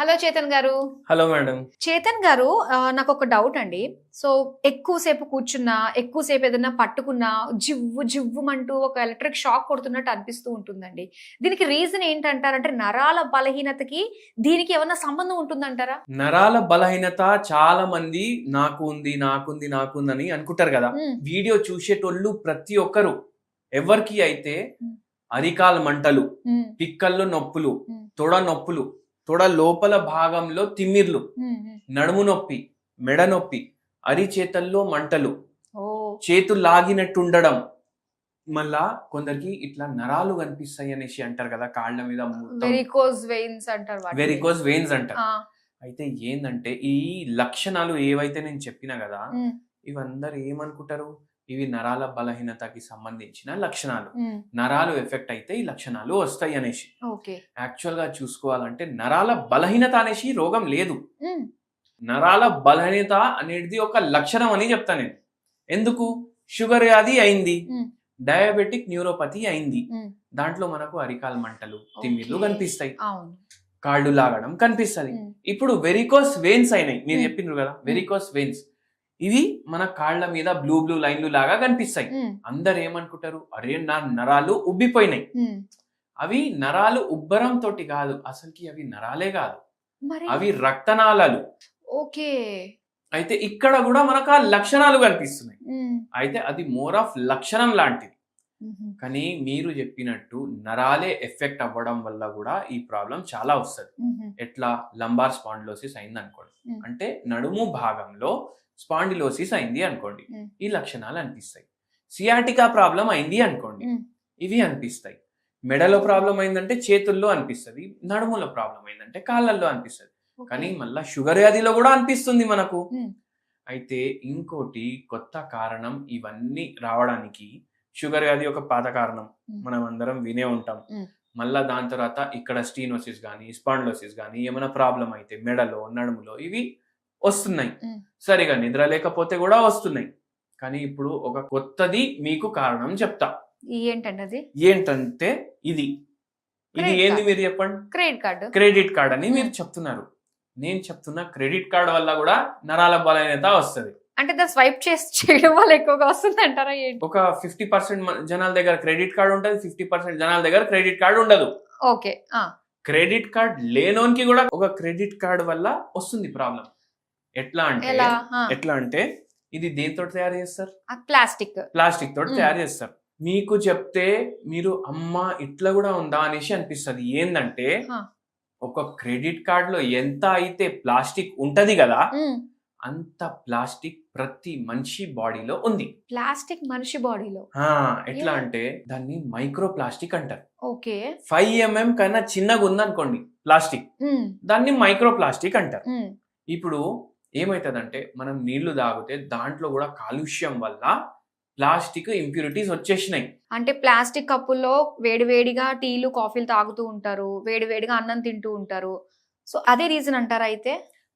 Hello Chetan గారు. Hello madam. Chetan గారు, నాకు ఒక డౌట్ అండి. సో ఎక్కువసేపు కూర్చున్నా, ఎక్కువసేపు ఏదైనా పట్టుకున్నా జివ్వు జివ్వుమంటూ ఒక ఎలక్ట్రిక్ షాక్ కొడుతున్నట్టు అనిపిస్తూ ఉంటుందండి. దీనికి రీజన్ ఏంటంటారంటే నరాల బలహీనతకి దీనికి ఏమన్నా సంబంధం ఉంటుందంటారా? నరాల బలహీనత చాలా మంది నాకుందని అనుకుంటారు కదా. హ్మ్. వీడియో చూసేటోళ్ళు ప్రతి ఒక్కరు ఎవరికి అయితే హ్మ్. అరికాల మంటలు, హ్మ్. పిక్కల్లో నొప్పులు, హ్మ్. తొడ నొప్పులు, తొడ లోపల భాగంలో తిమ్మిర్లు, హ్మ్. హ్మ్. నడుము నొప్పి, మెడ నొప్పి, అరిచేతల్లో మంటలు, ఓహ్! చేతులు లాగినట్టుండడం, మళ్ళా కొందరికి ఇట్లా నరాలు కనిపిస్తాయి అనేసి అంటారు కదా కాళ్ళ మీద మొత్తం. వెరికోజ్ వెయిన్స్ అంటారు వాటిని. వెరికోస్ వెయిన్స్ అంటారు. ఆ! అయితే ఏందంటే ఈ లక్షణాలు ఏవైతే నేను చెప్పినా గదా, హ్మ్. ఇవందరూ ఏమనుకుంటారు? ఇవి నరాల బలహీనతకి సంబంధించిన లక్షణాలు. హ్మ్. నరాలు ఎఫెక్ట్ అయితే ఈ లక్షణాలు వస్తాయి అనేసి. ఓకే. యాక్చువల్‌గా చూసుకోవాలంటే నరాల బలహీనత అనేసి రోగం లేదు. హ్మ్. నరాల బలహీనత అనేది ఒక లక్షణం అని చెప్తా నేను. ఎందుకు? షుగర్ వ్యాధి అయింది. హ్మ్. డయాబెటిక్ న్యూరోపతి అయింది. హ్మ్. దాంట్లో మనకు అరికాలు మంటలు, తిమ్మిర్లు ఓకే. కనిపిస్తాయి. అవును. కాళ్ళు లాగడం కనిపిస్తది. హ్మ్. ఇప్పుడు వెరికోస్ వెయిన్స్ అయినాయి. మీరు హ్మ్. చెప్పిండ్రు కదా! హ్మ్. Varicose veins. ఇవి మన కాళ్ళ మీద బ్లూ లైన్‌లు లాగా కనిపిస్తాయి. హ్మ్. అందరూ ఏమనుకుంటారు? అరే! నా నరాలు ఉబ్బిపోయినాయి. హ్మ్. అవి నరాలు ఉబ్బరం తోటి కాదు. అసలుకి అవి నరాలే కాదు. మరి అవి రక్తనాళాలు. ఓకే. అయితే ఇక్కడ కూడా మనకు ఆ లక్షణాలు కనిపిస్తున్నాయి. హ్మ్. అయితే అది మోర్ ఆఫ్ లక్షణం లాంటిది. హుహు. కానీ మీరు చెప్పినట్టు నరాలే ఎఫెక్ట్ అవ్వడం వల్ల కూడా ఈ ప్రాబ్లమ్ చాలా వస్తది. హుహు. ఎట్లా? లంబార్ స్పాండిలోసిస్ అయిందనుకోండి. హ్మ్. అంటే నడుము భాగంలో స్పాండిలోసిస్ అయింది అనుకోండి. హ్మ్. ఈ లక్షణాలు అనిపిస్తాయి. సియాటికా ప్రాబ్లమ్ అయింది అనుకోండి. హ్మ్. ఇవి అనిపిస్తాయి. మెడలో ప్రాబ్లమ్ అయిందంటే చేతుల్లో అనిపిస్తది. నడుములో ప్రాబ్లమ్ అయిందంటే కాళ్ళల్లో అనిపిస్తది. ఓకే. కానీ మళ్ళా షుగర్ వ్యాధిలో కూడా అనిపిస్తుంది మనకు. హ్మ్. అయితే ఇంకోటి కొత్త కారణం ఇవన్నీ రావడానికి షుగర్ వ్యాధి ఒక పాత కారణం. హ్మ్. మనం అందరం వినే ఉంటాం. హ్మ్. మళ్ళా దాని తర్వాత ఇక్కడ స్టీనోసిస్ గాని, స్పాండిలోసిస్ గాని ఏమైనా ప్రాబ్లమ్ అయితే మెడలో, నడుములో ఇవి వస్తున్నాయి. హ్మ్. సరిగా నిద్ర లేకపోతే కూడా వస్తున్నాయి. కానీ ఇప్పుడు ఒక కొత్తది మీకు కారణం చెప్తా. ఏంటండి అది? ఏంటంటే ఇది. ఇది క్రెడిట్ ఏంది కార్డ్. మీరు చెప్పండి? Credit card. క్రెడిట్ కార్డ్ అని హ్మ్. మీరు చెప్తున్నారు. నేను చెప్తున్నా క్రెడిట్ కార్డ్ వల్ల కూడా నరాల బలహీనత వస్తది. అంటే దాన్ని స్వైప్ చేసి చేయడం వల్ల ఎక్కువగా వస్తుందంటారా ఏంటి? ఒక 50% జనాల దగ్గర క్రెడిట్ కార్డ్ ఉంటది. 50% జనాల దగ్గర క్రెడిట్ కార్డ్ ఉండదు. ఓకే. ఆ! క్రెడిట్ కార్డ్ లేనోనికి కూడా ఒక క్రెడిట్ కార్డ్ వల్ల వస్తుంది ప్రాబ్లమ్. ఎట్లా అంటే ఎలా? ఆ! ఎట్లా అంటే ఇది దేనితోటి తయారు చేస్తారు? ప్లాస్టిక్. ప్లాస్టిక్ తోటి హ్మ్. తయారు చేస్తారు. మీకు చెప్తే మీరు అమ్మా ఇట్లా కూడా ఉందా అనేసి అనిపిస్తది. ఏందంటే ఆ! ఒక క్రెడిట్ కార్డ్‌లో ఎంత అయితే ప్లాస్టిక్ ఉంటది గదా! హ్మ్. అంత ప్లాస్టిక్ ప్రతి మనిషి బాడీలో ఉంది. ప్లాస్టిక్ మనిషి బాడీలో. ఆ! ఎట్లా ఏ అంటే దాన్ని మైక్రో ప్లాస్టిక్ అంటారు. ఓకే. 5 కన్నా చిన్నగుందనుకోండి ప్లాస్టిక్. హ్మ్. దాన్ని మైక్రో ప్లాస్టిక్ అంటారు. హ్మ్. ఇప్పుడు ఏమైతదంటే మనం నీళ్లు తాగితే దాంట్లో గూడా కాలుష్యం వల్ల ప్లాస్టిక్ ఇంప్యూరిటీస్ వచ్చేసినాయి. అంటే ప్లాస్టిక్ కప్పుల్లో వేడి వేడిగా టీలు, కాఫీలు తాగుతూ ఉంటారు. వేడి వేడిగా అన్నం తింటూ ఉంటారు. సో, అదే రీజన్ అంటారా అయితే?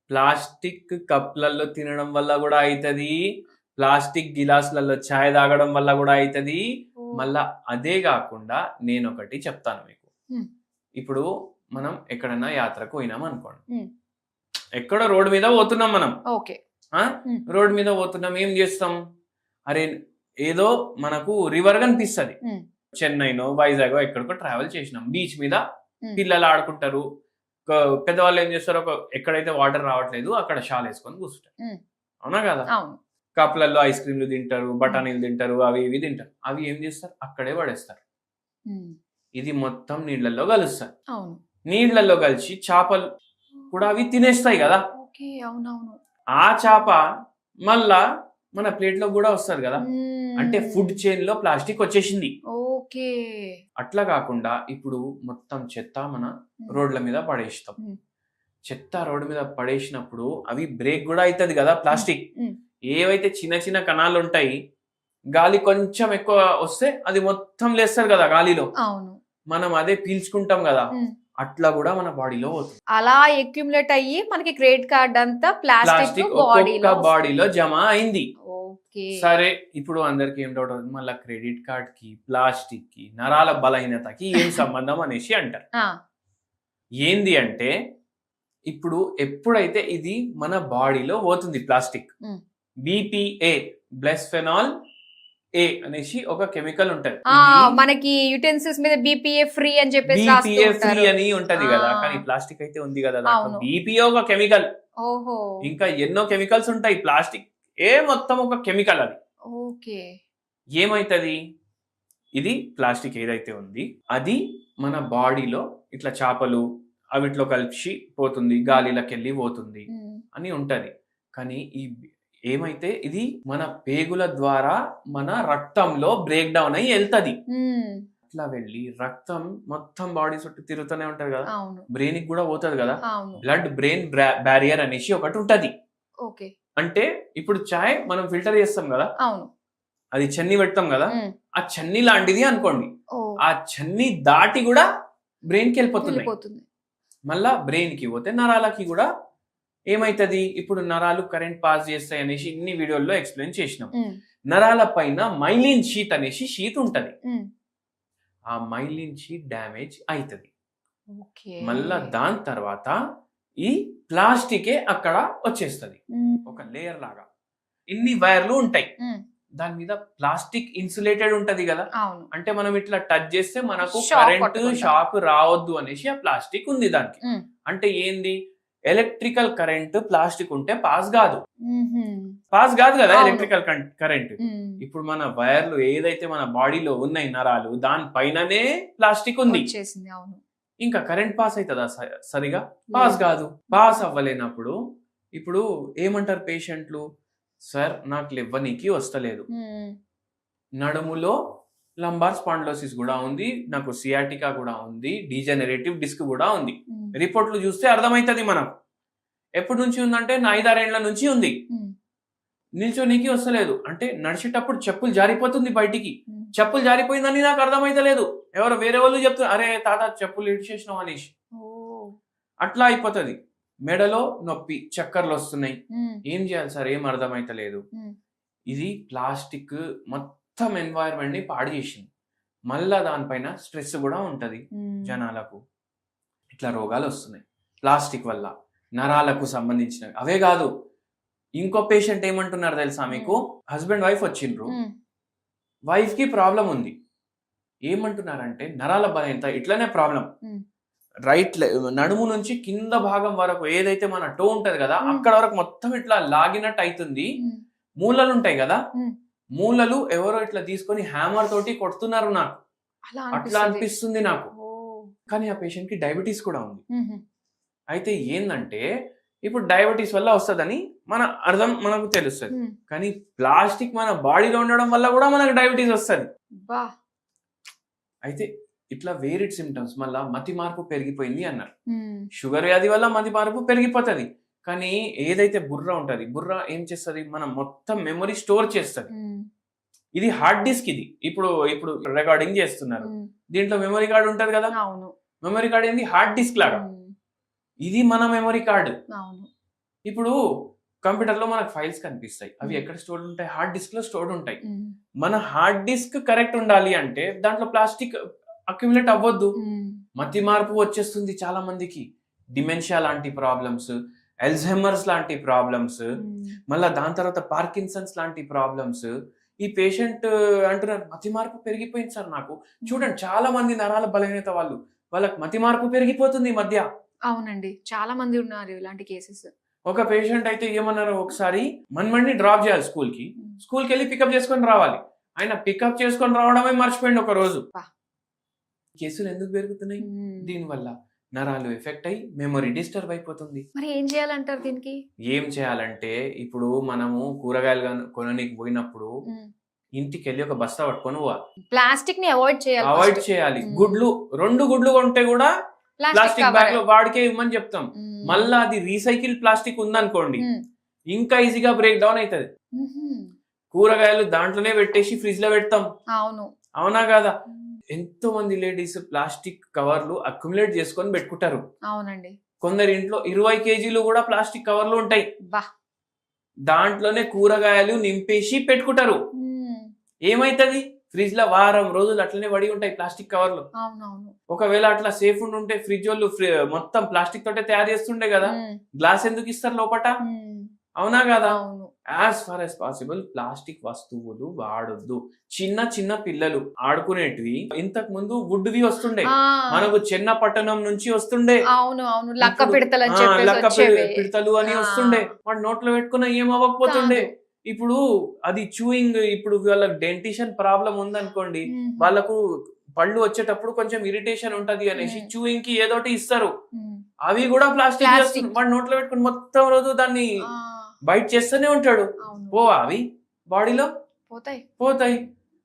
ప్లాస్టిక్ కప్‌లలో తినడం వల్ల గూడా అయితది. ప్లాస్టిక్ గిలాసులలో చాయ్ తాగడం వల్ల గూడా అయితది. ఓహ్! మళ్ళా అదే గాకుండా నేనొకటి చెప్తాను మీకు. హ్మ్. ఇప్పుడు మనం ఎక్కడన్నా యాత్రకు పోయినామనుకోండి. హ్మ్. ఎక్కడో రోడ్ మీద పోతున్నాం మనం. ఓకే. ఆ! హ్మ్. రోడ్ మీద పోతున్నాం. ఏం చేస్తాం? అరే! ఏదో మనకు రివర్ కనిపిస్తది. హ్మ్. చెన్నైనో, వైజాగో ఎక్కడికో ట్రావెల్ చేసినాం. బీచ్ మీద హ్మ్. పిల్లలు ఆడుకుంటారు. ఒక పెద్దవాళ్ళు ఏం చేస్తారు? ఎక్కడైతే వాటర్ రావట్లేదు అక్కడ షాలేసుకొని కూర్చుంటారు. హ్మ్. అవునా కాదా? అవును. కప్‌లలో ఐస్ క్రీమ్‌లు తింటారు, హ్మ్. బఠానీలు తింటారు, అవి ఇవి తింటారు. అవి ఏం చేస్తారు? అక్కడే పడేస్తారు. హ్మ్. ఇది మొత్తం నీళ్ళల్లో కలుస్తాయి. అవును. నీళ్ళల్లో కలిసి చేపలు కూడా అవి తినేస్తాయి కదా! ఓకే. అవునవును. ఆ చేప మళ్ళా మన ప్లేట్‌లోకి గూడా వస్తది గదా! అంటే ఫుడ్ హ్మ్. చైన్‌లో ప్లాస్టిక్ వచ్చేసింది. ఓకే. అట్లా గాకుండా ఇప్పుడు మొత్తం చెత్త మన హ్మ్. రోడ్ల మీద పడేస్తాం. హ్మ్. చెత్త రోడ్డు మీద పడేసినప్పుడు అవి బ్రేక్ గూడా అయితది గదా! హ్మ్. ప్లాస్టిక్. హ్మ్. ఏవైతే చిన్న చిన్న కణాలుంటాయి, గాలి కొంచెం ఎక్కువ వస్తే అది మొత్తం లేస్తది గదా! గాలిలో. అవును. మనం అదే పీల్చుకుంటాం గదా! హ్మ్. అట్లా గూడా మన బాడీలో పోతుంది. అలా అక్యుములేట్ అయ్యి మనకి క్రెడిట్ కార్డ్ అంతా ప్లాస్టిక్ ప్లాస్టిక్ ఒక్కొక్క బాడీలో వస్తుంది. బాడీలో జమ అయింది. ఓకే. సరే. ఇప్పుడు అందరికి ఏం డౌట్ అవుతుంది. మళ్ళా క్రెడిట్ కార్డ్‌కి, ప్లాస్టిక్‌కి, నరాల బలహీనతకి ఏం సంబంధం అనేసి అంటారు. ఆ! ఏంది అంటే ఇప్పుడు ఎప్పుడైతే ఇది మన బాడీలో పోతుంది ప్లాస్టిక్, మ్మ్. BPA బ్లెస్ఫెనాల్ A అనేసి ఒక కెమికల్ ఉంటది. మనకి యుటెన్సిల్స్ మీద BPA ఫ్రీ అని చెప్పేసి రాస్తూ BPA ఫ్రీ ఉంటారు. అని ఉంటది కదా, ఆ. కానీ ప్లాస్టిక్ అయితే ఉంది కదా దాంట్లో. అవును. BPA ఒక కెమికల్, ఓహో, ఇంకా ఎన్నో కెమికల్స్ ఉంటాయి. ప్లాస్టిక్ మొత్తం ఒక కెమికల్. అది ఓకే. ఏమైతది, ఇది ప్లాస్టిక్ ఏదైతే ఉంది అది మన బాడీలో ఇట్లా చేపలు అవిట్లో కలిసి పోతుంది, గాలిలోకి వెళ్ళి పోతుంది మ్మ్. అని ఉంటది. కానీ ఏమైతే ఇది మన పేగుల ద్వారా మన రక్తంలో బ్రేక్ డౌన్ అయ్యి వెళ్తది. మ్మ్. ఇట్లా వెళ్ళి రక్తం మొత్తం బాడీ చుట్టూ తిరుగుతూనే ఉంటది కదా, అవును, బ్రెయిన్ కి కూడా పోతుంది కదా. అవును, బ్లడ్ బ్రెయిన్ బ్యారియర్ అనేసి ఒకటి ఉంటది. ఓకే. అంటే ఇప్పుడు చాయ్ మనం ఫిల్టర్ చేస్తాం కదా, అవును. అది చన్ని పెడతాం కదా, మ్మ్. ఆ చన్ని లాంటిది అనుకోండి. ఓ, ఆ చన్ని దాటి కూడా బ్రెయిన్ కి వెళ్ళిపోతున్నాయి. వెళ్ళిపోతుంది. మళ్ళా బ్రెయిన్ కి పోతే నరాలకి కూడా ఏమైతది, ఇప్పుడు నరాలు కరెంట్ పాస్ చేస్తాయి అనేసి ఇన్ని వీడియోల్లో ఎక్స్ప్లెయిన్ చేసినాం. మ్మ్. నరాల పైన మైలిన్ షీట్ అనేసి షీట్ ఉంటది. మ్మ్. ఆ మైలిన్ షీట్ డ్యామేజ్ అవుతుంది. ఓకే. మళ్ళా దాని తర్వాత ఈ ప్లాస్టికే అక్కడ వచ్చేస్తుంది, మ్మ్. ఒక లేయర్ లాగా. ఇన్ని వైర్లు ఉంటాయి, మ్మ్. దాని మీద ప్లాస్టిక్ ఇన్సులేటెడ్ ఉంటది కదా. అవును. అంటే మనం ఇట్లా టచ్ చేస్తే మనకు Shock కరెంట్ కొట్టకుండా. షాక్ రావద్దు అనేసి ఆ ప్లాస్టిక్ ఉంది దానికి. మ్మ్. అంటే ఏంది, ఎలక్ట్రికల్ కరెంట్ ప్లాస్టిక్ ఉంటే పాస్ కాదు. మ్మ్. పాస్ కాదు కదా అవును. Electrical current. మ్మ్. ఇప్పుడు మన వైర్లు ఏదైతే మన బాడీలో ఉన్నాయి నరాలు, దానిపైననే ప్లాస్టిక్ ఉంది. వచ్చేసింది. అవును. ఇంకా కరెంట్ పాస్ అవుతుందా సరిగా? పాస్ కాదు. పాస్ అవ్వలేనప్పుడు ఇప్పుడు ఏమంటారు పేషెంట్లు, సార్ నాకు లేవ్వనీకి వస్తలేదు, మ్మ్. నడుములో లంబార్ స్పాండిలోసిస్ కూడా ఉంది, నాకు సియాటికా కూడా ఉంది, డీజెనరేటివ్ డిస్క్ కూడా ఉంది. మ్మ్. రిపోర్ట్లు చూస్తే అర్థమవుతుంది మనకు. ఎప్పటి నుంచి ఉందంటే 5-6 ఏళ్ల నుంచి ఉంది. మ్మ్. నిల్చోనీకి వస్తలేదు అంటే నడిచేటప్పుడు చెప్పులు జారిపోతుంది బయటికి. మ్మ్. చెప్పులు జారిపోయిందని నాకు అర్థమైతలేదు, ఎవరో వేరే వాళ్ళు చెప్తున్నారు, అరే తాత చెప్పులు ఇడిచేసినావు అనేసి. ఓ. అట్లా అయిపోతుంది. మెడలో నొప్పి, చక్కర్లు వస్తున్నాయి, మ్మ్. ఏం చేయాలి సార్, ఏం అర్థమైతలేదు. మ్మ్. ఇది ప్లాస్టిక్ మొత్తం ఎన్వైరన్మెంట్ ని పాడు చేసింది. మళ్ళా దానిపైన స్ట్రెస్ కూడా ఉంటది మ్మ్. జనాలకు. ఇట్లా రోగాలు వస్తున్నాయి ప్లాస్టిక్ వల్ల, నరాలకు సంబంధించినవి. అవే కాదు, ఇంకో పేషెంట్ ఏమంటున్నారు తెలుసా మీకు, హస్బెండ్ వైఫ్ వచ్చిండ్రు, మ్మ్. వైఫ్ కి ప్రాబ్లం ఉంది. ఏమంటున్నారంటే నరాల బలహీనత, ఇట్లనే ప్రాబ్లం. మ్మ్. రైట్ నడుము నుంచి కింద భాగం వరకు ఏదైతే మన టో ఉంటది కదా, మ్మ్. అక్కడ వరకు మొత్తం ఇట్లా లాగినట్టు అవుతుంది. మ్మ్. మూలలు ఉంటాయి కదా, మ్మ్. మూలలు ఎవరో ఇట్లా తీసుకొని హ్యామర్ తోటి కొడుతున్నారు నాకు, అలా అట్లా అనిపిస్తుంది. అనిపిస్తుంది నాకు. ఓ. కానీ ఆ పేషెంట్ కి డయాబెటీస్ కూడా ఉంది. మ్మ్. అయితే ఏందంటే ఇప్పుడు డయాబెటీస్ వల్ల వస్తుందని మన అర్థం మనకు తెలుస్తుంది, మ్మ్. కానీ ప్లాస్టిక్ మన బాడీలో ఉండడం వల్ల కూడా మనకు డయాబెటీస్ వస్తుంది. బా. అయితే ఇట్లా వేరిడ్ సిమ్టమ్స్, మళ్ళా మతి మార్పు పెరిగిపోయింది అన్నారు. మ్మ్. షుగర్ వ్యాధి వల్ల మతి మార్పు పెరిగిపోతుంది. కానీ ఏదైతే బుర్ర ఉంటది, బుర్ర ఏం చేస్తుంది, మనం మొత్తం మెమరీ స్టోర్ చేస్తుంది. మ్మ్. ఇది హార్డ్ డిస్క్. ఇది ఇప్పుడు ఇప్పుడు రికార్డింగ్ చేస్తున్నారు, మ్మ్. దీంట్లో మెమరీ కార్డు ఉంటది కదా. అవును. మెమరీ కార్డ్ ఏంది, హార్డ్ డిస్క్ లాగా. మ్మ్. ఇది మన మెమరీ కార్డు. అవును. ఇప్పుడు కంప్యూటర్ లో మనకు ఫైల్స్ కనిపిస్తాయి, అవి మ్మ్. ఎక్కడ స్టోర్ ఉంటాయి, హార్డ్ డిస్క్ లో స్టోర్ ఉంటాయి. మ్మ్. మన హార్డ్ డిస్క్ కరెక్ట్ ఉండాలి అంటే దాంట్లో ప్లాస్టిక్ అక్యుములేట్ అవ్వద్దు. మ్మ్. మతి మార్పు వచ్చేస్తుంది చాలా మందికి, డిమెన్షియా లాంటి ప్రాబ్లమ్స్, అల్జైమర్స్ లాంటి ప్రాబ్లమ్స్, మ్మ్. మళ్ళీ దాని తర్వాత పార్కిన్సన్స్ లాంటి ప్రాబ్లమ్స్. ఈ పేషెంట్ అంటున్నారు మతి మార్పు పెరిగిపోయింది సార్ నాకు. చూడండి చాలా మంది నరాల బలహీనత వాళ్ళకి మతి మార్పు పెరిగిపోతుంది ఈ మధ్య. అవునండి, చాలా మంది ఉన్నారు ఇలాంటి కేసెస్. ఒక పేషెంట్ అయితే ఏమన్నారు, ఒకసారి మన్మడిని డ్రాప్ చేయాలి స్కూల్కి వెళ్ళి పికప్ చేసుకొని రావాలి. ఆయన పికప్ చేసుకొని రావడమే మర్చిపోయింది ఒక రోజు. వా. కేసులు ఎందుకు పెరుగుతున్నాయి? మ్మ్. దీనివల్ల నరాలు ఎఫెక్ట్ అయ్యి మెమరీ డిస్టర్బ్ అయిపోతుంది. మరి ఏం చేయాలంటారు దీనికి? ఏం చేయాలంటే ఇప్పుడు మనము కూరగాయలు కొనడానికి పోయినప్పుడు మ్మ్. ఇంటికి వెళ్ళి ఒక బస్తా పట్టుకొని పోవాలి. ప్లాస్టిక్ ని అవాయిడ్ చేయాలి. అవాయిడ్ చేయాలి. మ్మ్. గుడ్లు 2 గుడ్లు కొంటే కూడా ప్లాస్టిక్ బ్యాగ్ లో వాడికే ఇవ్వమని చెప్తాం. మ్మ్. మళ్ళా అది రీసైకిల్ ప్లాస్టిక్ ఉందనుకోండి, మ్మ్. ఇంకా ఈజీగా బ్రేక్ డౌన్ అవుతుంది. మ్మ్. కూరగాయలు దాంట్లోనే పెట్టేసి ఫ్రిడ్జ్ లో పెడతాం, అవును. అవునా కాదా? మ్మ్. ఎంతో మంది లేడీస్ ప్లాస్టిక్ కవర్లు అక్యుములేట్ చేసుకొని పెట్టుకుంటారు. అవునండి. కొందరి ఇంట్లో 20 కేజీలు కూడా ప్లాస్టిక్ కవర్లు ఉంటాయి, బా. దాంట్లోనే కూరగాయలు నింపేసి పెట్టుకుంటారు. మ్మ్. ఏమైతుంది, ఫ్రిడ్జ్ లో వారం రోజులు అట్లనే పడి ఉంటాయి ప్లాస్టిక్ కవర్లు. అవునవును. ఒకవేళ అట్లా సేఫ్ ఉంటే ఫ్రిడ్జ్ వాళ్ళు మొత్తం ప్లాస్టిక్ తోటే తయారు చేస్తుండే కదా, గ్లాస్ ఎందుకు ఇస్తారు లోపట? అవునా కదా? అవును. As far as possible plastic వస్తువులు వాడొద్దు. చిన్న చిన్న పిల్లలు ఆడుకునేటివి ఇంతకు ముందు వుడ్వి వస్తుండే, మనకు చిన్నపట్టణం నుంచి వస్తుండే. అవును అవును. లక్క పిడతలు అని చెప్పేసి లక్క వచ్చేవి. పిడతలు అని వస్తుండే, వాడు నోట్లో పెట్టుకున్న ఏం అవ్వకపోతుండే. కాదు. ఇప్పుడు అది చూయింగ్, ఇప్పుడు వాళ్ళకి డెంటిషన్ ప్రాబ్లం ఉందనుకోండి, మ్మ్. వాళ్ళకు పళ్ళు వచ్చేటప్పుడు కొంచెం ఇరిటేషన్ ఉంటది అనేసి చూయింగ్ కి ఏదోటి ఇస్తారు, మ్మ్. అవి కూడా ప్లాస్టిక్ Plastic. చేస్తుంది. వాడు నోట్లో పెట్టుకుని మొత్తం రోజు దాన్ని ఆ, బైట్ చేస్తూనే ఉంటాడు. అవును. పోవా అవి బాడీలో? పోతాయి. పోతాయి.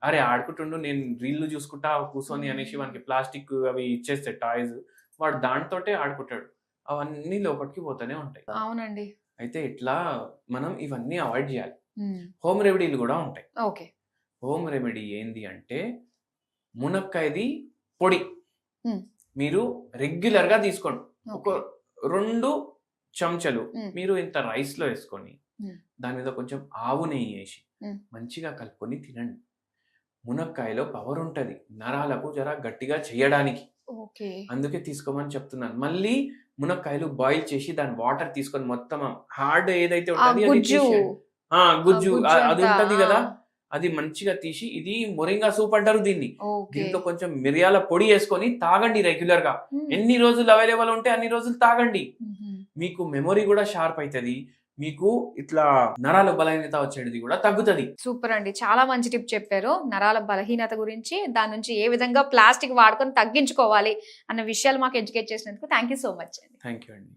అరే ఆడుకుంటుండు, నేను రీళ్లు చూసుకుంటా కూర్చొని అనేసి మ్మ్. వానికి ప్లాస్టిక్ అవి ఇచ్చేస్తే టాయ్స్, వాడు దాంతోటే ఆడుకుంటాడు. అవన్నీ లోపలికి పోతూనే ఉంటాయి. అవునండి. అయితే ఇట్లా మనం ఇవన్నీ అవాయిడ్ చేయాలి. మ్మ్. హోమ్ రెమెడీలు కూడా ఉంటాయి. ఓకే. హోమ్ రెమెడీ ఏంది అంటే మునక్కాయది పొడి మ్మ్. మీరు రెగ్యులర్ గా తీసుకోండి. ఒక ఓకే. 2 చెంచాలు మ్మ్. మీరు ఇంత రైస్ లో వేసుకొని మ్మ్. దాని మీద కొంచెం ఆవు నెయ్యి వేసి మ్మ్. మంచిగా కలుపుకొని తినండి. మునక్కాయలో పవర్ ఉంటది నరాలకు జర గట్టిగా చేయడానికి, ఓకే. అందుకే తీసుకోమని చెప్తున్నాను. మళ్ళీ మునక్కాయలు బాయిల్ చేసి దాని వాటర్ తీసుకొని మొత్తం హార్డ్ ఏదైతే ఆ ఉంటది అది గుజ్జు. తీసేయండి. గుజ్జు గుజ్జు అది అంతా. ఉంటది కదా, అది మంచిగా తీసి, ఇది మొరింగా సూప్ అంటారు దీన్ని. ఓకే. దీంట్లో కొంచెం మిరియాల పొడి వేసుకొని తాగండి రెగ్యులర్ గా. మ్మ్. ఎన్ని రోజులు అవైలబుల్ ఉంటే అన్ని రోజులు తాగండి. మ్మ్. మీకు మెమొరీ కూడా షార్ప్ అవుతుంది, మీకు ఇట్లా నరాల బలహీనత వచ్చేది కూడా తగ్గుతుంది. సూపర్ అండి. చాలా మంచి టిప్ చెప్పారు. నరాల బలహీనత గురించి, దాని నుంచి ఏ విధంగా ప్లాస్టిక్ వాడుకొని తగ్గించుకోవాలి అన్న విషయాలు మాకు ఎడ్యుకేట్ చేసినందుకు థ్యాంక్ యూ సో మచ్ అండి. థ్యాంక్ యూ అండి.